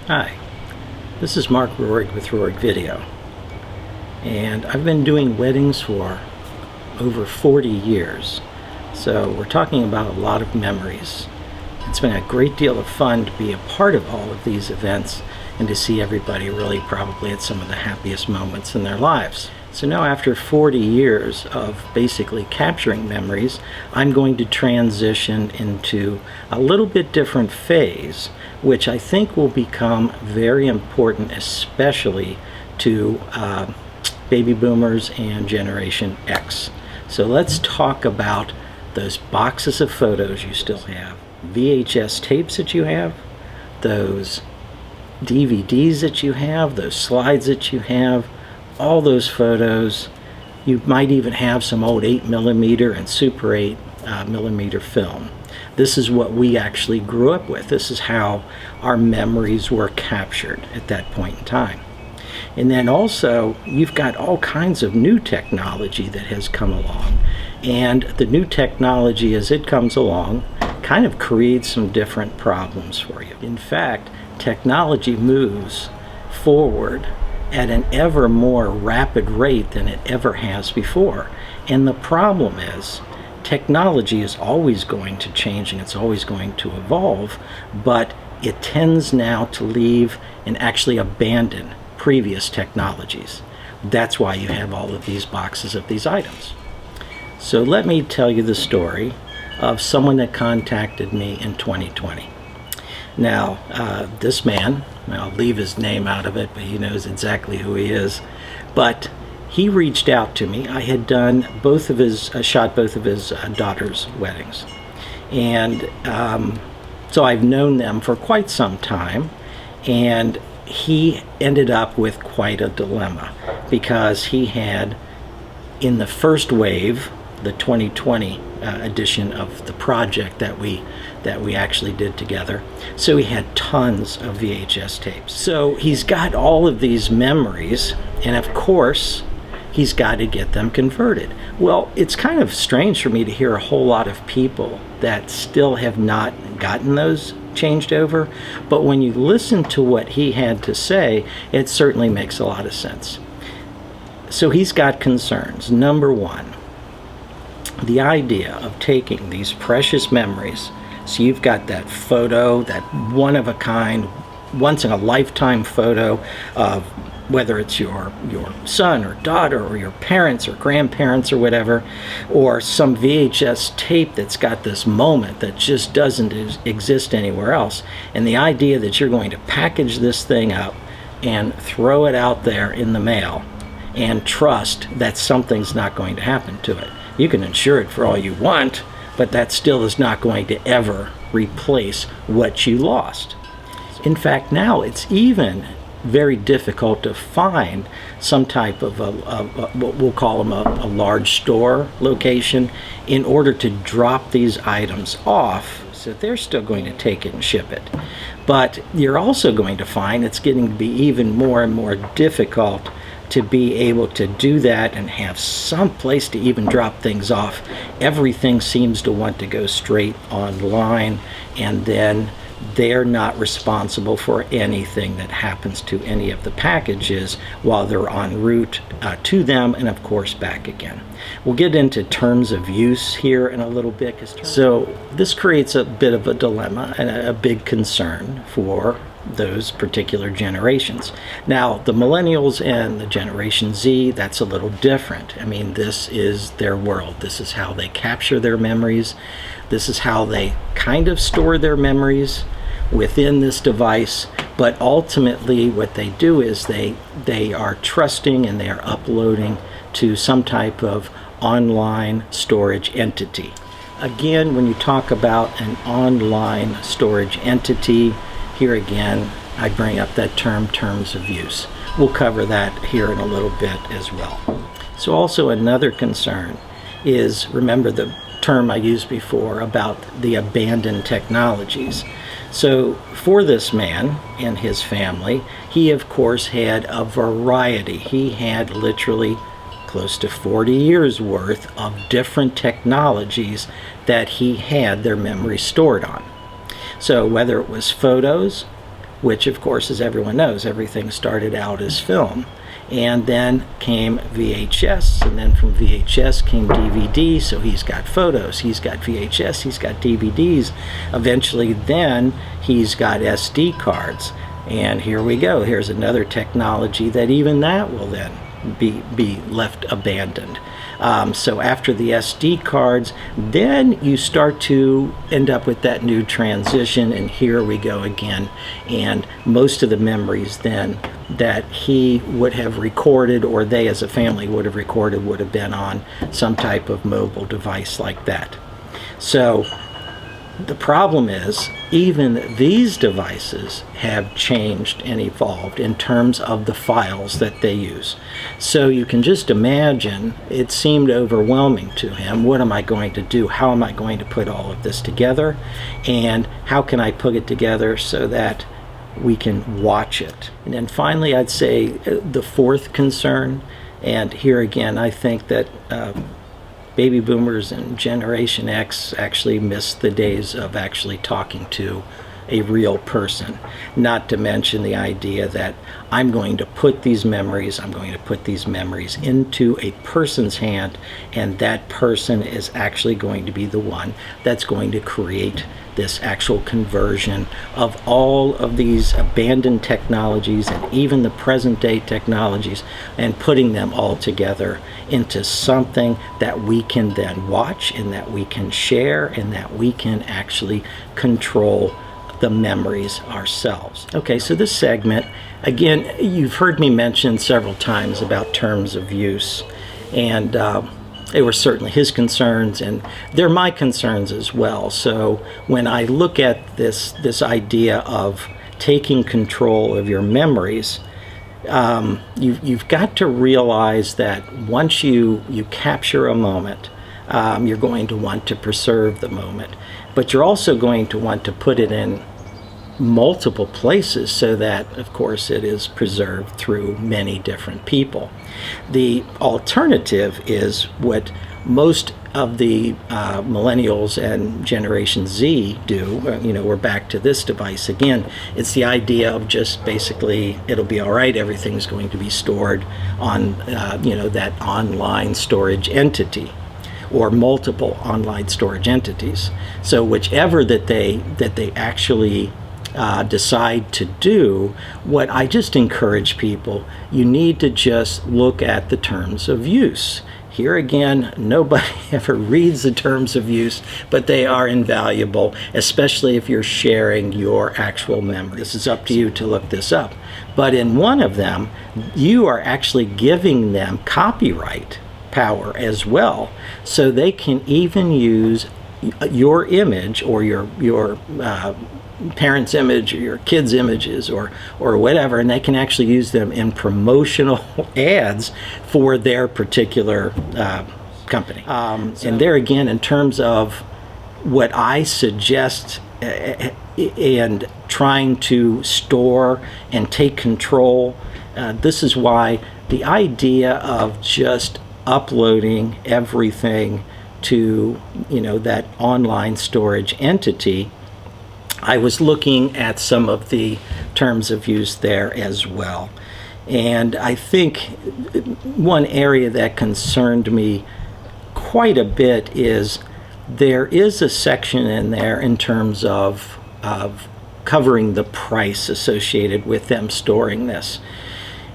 Hi, this is Mark Rohrig with Rohrig Video, and I've been doing weddings for over 40 years, so we're talking about a lot of memories. It's been a great deal of fun to be a part of all of these events and to see everybody really probably at some of the happiest moments in their lives. So now, after 40 years of basically capturing memories, I'm going to transition into a little bit different phase, which I think will become very important, especially to baby boomers and Generation X. So let's talk about those boxes of photos you still have, VHS tapes that you have, those DVDs that you have, those slides that you have, all those photos. You might even have some old 8mm and Super 8mm film. This is what we actually grew up with. This is how our memories were captured at that point in time. And then also, you've got all kinds of new technology that has come along. And the new technology, as it comes along, kind of creates some different problems for you. In fact, technology moves forward at an ever more rapid rate than it ever has before. And the problem is, technology is always going to change and it's always going to evolve, but it tends now to leave and actually abandon previous technologies. That's why you have all of these boxes of these items. So let me tell you the story of someone that contacted me in 2020. Now, this man, I'll leave his name out of it, but he knows exactly who he is. But he reached out to me. I had done shot both of his daughters' weddings. And so I've known them for quite some time. And he ended up with quite a dilemma because he had, in the first wave, the 2020 edition of the project that we actually did together. So he had tons of VHS tapes. So he's got all of these memories, and of course, he's got to get them converted. Well, it's kind of strange for me to hear a whole lot of people that still have not gotten those changed over, but when you listen to what he had to say, it certainly makes a lot of sense. So he's got concerns. Number one, the idea of taking these precious memories. So you've got that photo, that one-of-a-kind, once-in-a-lifetime photo of whether it's your son or daughter or your parents or grandparents or whatever, or some VHS tape that's got this moment that just doesn't exist anywhere else. And the idea that you're going to package this thing up and throw it out there in the mail and trust that something's not going to happen to it. You can insure it for all you want, but that still is not going to ever replace what you lost. In fact, now it's even very difficult to find some type of what we'll call them a large store location in order to drop these items off, so they're still going to take it and ship it. But you're also going to find it's getting to be even more and more difficult to be able to do that and have some place to even drop things off. Everything seems to want to go straight online, and then they're not responsible for anything that happens to any of the packages while they're en route to them, and of course back again. We'll get into terms of use here in a little bit. So this creates a bit of a dilemma and a big concern for those particular generations. Now, the millennials and the Generation Z, that's a little different. I mean, this is their world. This is how they capture their memories. This is how they kind of store their memories within this device. But ultimately, what they do is they are trusting and they are uploading to some type of online storage entity. Again, when you talk about an online storage entity, here again, I bring up that term, terms of use. We'll cover that here in a little bit as well. So also another concern is, remember the term I used before about the abandoned technologies. So for this man and his family, he of course had a variety. He had literally close to 40 years worth of different technologies that he had their memory stored on. So whether it was photos, which of course, as everyone knows, everything started out as film. And then came VHS, and then from VHS came DVD, so he's got photos, he's got VHS, he's got DVDs. Eventually then he's got SD cards. And here we go, here's another technology that even that will then be left abandoned. So after the SD cards, then you start to end up with that new transition, and here we go again. And most of the memories then that he would have recorded, or they as a family would have recorded, would have been on some type of mobile device like that. So the problem is, even these devices have changed and evolved in terms of the files that they use. So you can just imagine, it seemed overwhelming to him. What am I going to do? How am I going to put all of this together? And how can I put it together so that we can watch it? And then finally, I'd say the fourth concern, and here again, I think that baby boomers and Generation X actually missed the days of actually talking to a real person. Not to mention the idea that I'm going to put these memories into a person's hand, and that person is actually going to be the one that's going to create this actual conversion of all of these abandoned technologies and even the present day technologies, and putting them all together into something that we can then watch and that we can share and that we can actually control the memories ourselves. Okay, so this segment, again, you've heard me mention several times about terms of use, and they were certainly his concerns, and they're my concerns as well. So when I look at this idea of taking control of your memories, you've got to realize that once you capture a moment, you're going to want to preserve the moment, but you're also going to want to put it in multiple places so that, of course, it is preserved through many different people. The alternative is what most of the millennials and Generation Z do. We're back to this device again. It's the idea of just basically, it'll be all right, everything's going to be stored on that online storage entity, or multiple online storage entities. So whichever that they actually decide to do, what I just encourage people, you need to just look at the terms of use. Here again, nobody ever reads the terms of use, but they are invaluable, especially if you're sharing your actual memory. This is up to you to look this up. But in one of them, you are actually giving them copyright power as well, so they can even use your image, or your parents' image, or your kids' images, or whatever, and they can actually use them in promotional ads for their particular company. And there again, in terms of what I suggest and trying to store and take control, this is why the idea of just uploading everything to that online storage entity, I was looking at some of the terms of use there as well. And I think one area that concerned me quite a bit is there is a section in there in terms of covering the price associated with them storing this.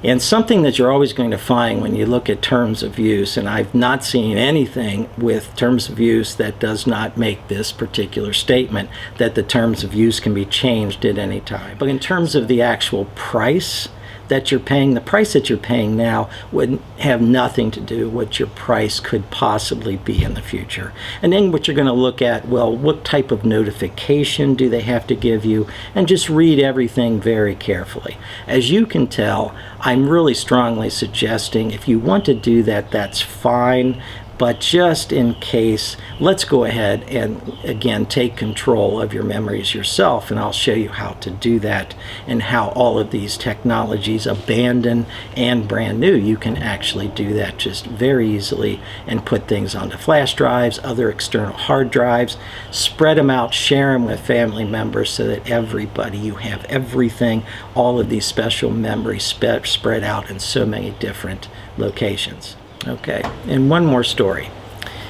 And something that you're always going to find when you look at terms of use, and I've not seen anything with terms of use that does not make this particular statement, that the terms of use can be changed at any time. But in terms of the actual price that you're paying, the price that you're paying now would have nothing to do with what your price could possibly be in the future. And then what you're going to look at, well, what type of notification do they have to give you, and just read everything very carefully. As you can tell, I'm really strongly suggesting if you want to do that, that's fine, But just in case, let's go ahead and again take control of your memories yourself, and I'll show you how to do that and how all of these technologies, abandoned and brand new, you can actually do that just very easily and put things onto flash drives, other external hard drives, spread them out, share them with family members so that everybody, you have everything, all of these special memories spread out in so many different locations. Okay, and one more story.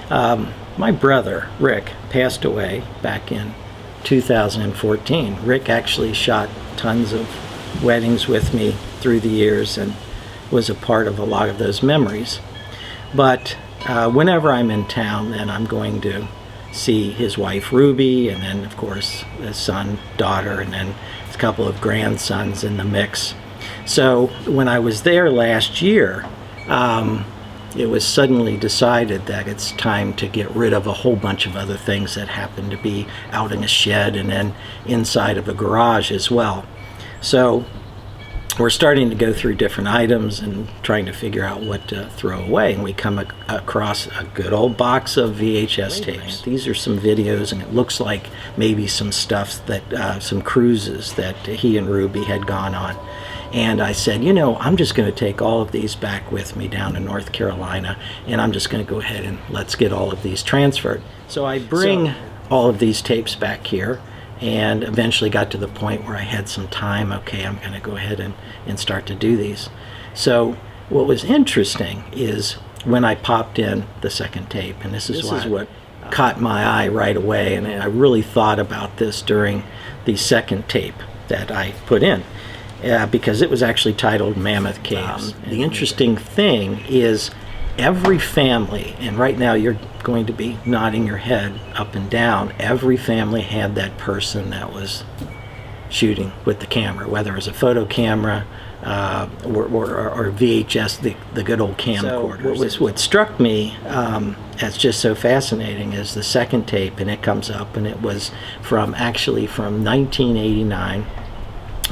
My brother, Rick, passed away back in 2014. Rick actually shot tons of weddings with me through the years and was a part of a lot of those memories. But whenever I'm in town, then I'm going to see his wife, Ruby, and then, of course, his son, daughter, and then a couple of grandsons in the mix. So when I was there last year, it was suddenly decided that it's time to get rid of a whole bunch of other things that happened to be out in a shed and then inside of a garage as well. So we're starting to go through different items and trying to figure out what to throw away, and we come across a good old box of VHS tapes. These are some videos, and it looks like maybe some stuff that some cruises that he and Ruby had gone on. And I said, you know, I'm just going to take all of these back with me down to North Carolina, and I'm just going to go ahead and let's get all of these transferred. So I bring all of these tapes back here, and eventually got to the point where I had some time. Okay, I'm going to go ahead and start to do these. So what was interesting is when I popped in the second tape, and this is what caught my eye right away, and I really thought about this during the second tape that I put in. Because it was actually titled Mammoth Caves. The interesting thing is every family, and right now you're going to be nodding your head up and down, every family had that person that was shooting with the camera, whether it was a photo camera or VHS, the good old camcorders. So what struck me as just so fascinating is the second tape, and it comes up, and it was from 1989.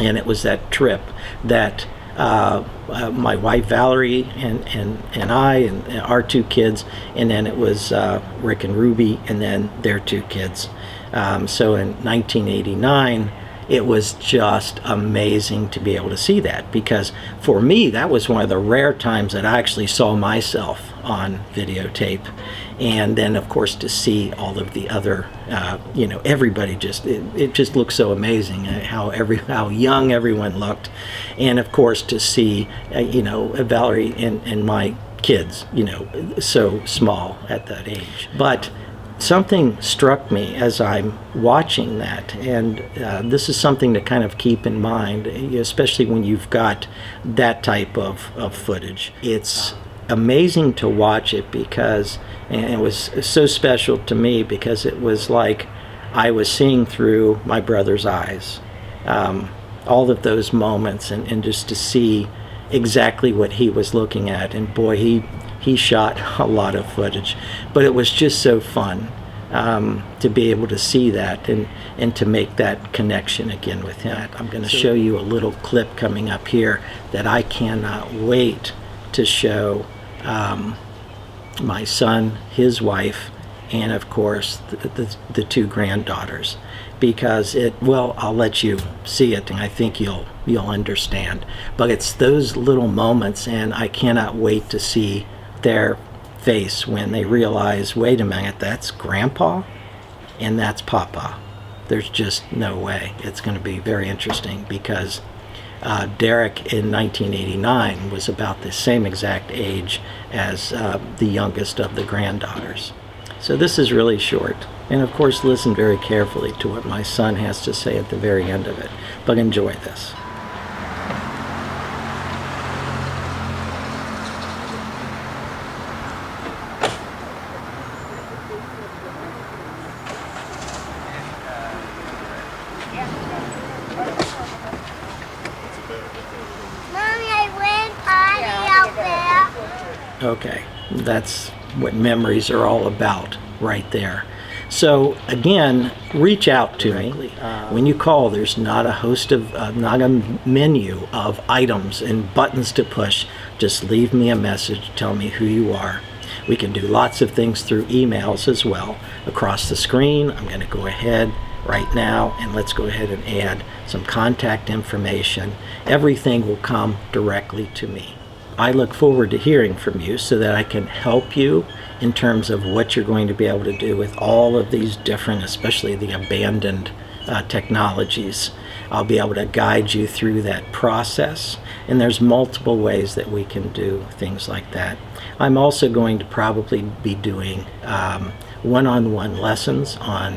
And it was that trip that my wife Valerie and I and our two kids, and then it was Rick and Ruby and then their two kids. So in 1989, it was just amazing to be able to see that, because for me that was one of the rare times that I actually saw myself on videotape. And then of course to see all of the other you know, everybody just it just looked so amazing how young everyone looked, and of course to see you know, Valerie and my kids, you know, so small at that age. But something struck me as I'm watching that, and this is something to kind of keep in mind, especially when you've got that type of footage. It's amazing to watch it because, and it was so special to me because it was like I was seeing through my brother's eyes, all of those moments, and just to see exactly what he was looking at. And boy, he shot a lot of footage, but it was just so fun to be able to see that and to make that connection again with him. I'm going to show you a little clip coming up here that I cannot wait to show my son, his wife, and of course the two granddaughters, because well, I'll let you see it and I think you'll understand. But it's those little moments, and I cannot wait to see their face when they realize, wait a minute, that's Grandpa and that's Papa. There's just no way. It's going to be very interesting because Derek in 1989 was about the same exact age as the youngest of the granddaughters. So this is really short, and of course listen very carefully to what my son has to say at the very end of it, but enjoy this. Okay, that's what memories are all about right there. So again, reach out to me. When you call, there's not a host of, not a menu of items and buttons to push. Just leave me a message, tell me who you are. We can do lots of things through emails as well. Across the screen, I'm going to go ahead right now and let's go ahead and add some contact information. Everything will come directly to me. I look forward to hearing from you so that I can help you in terms of what you're going to be able to do with all of these different, especially the abandoned technologies. I'll be able to guide you through that process, and there's multiple ways that we can do things like that. I'm also going to probably be doing one-on-one lessons on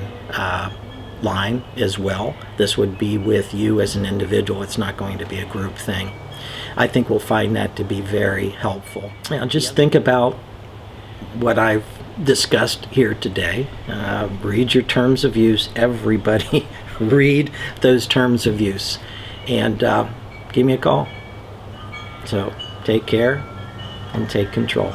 line as well. This would be with you as an individual. It's not going to be a group thing. I think we'll find that to be very helpful. Now, just think about what I've discussed here today. Read your terms of use. Everybody read those terms of use, and give me a call. So take care and take control.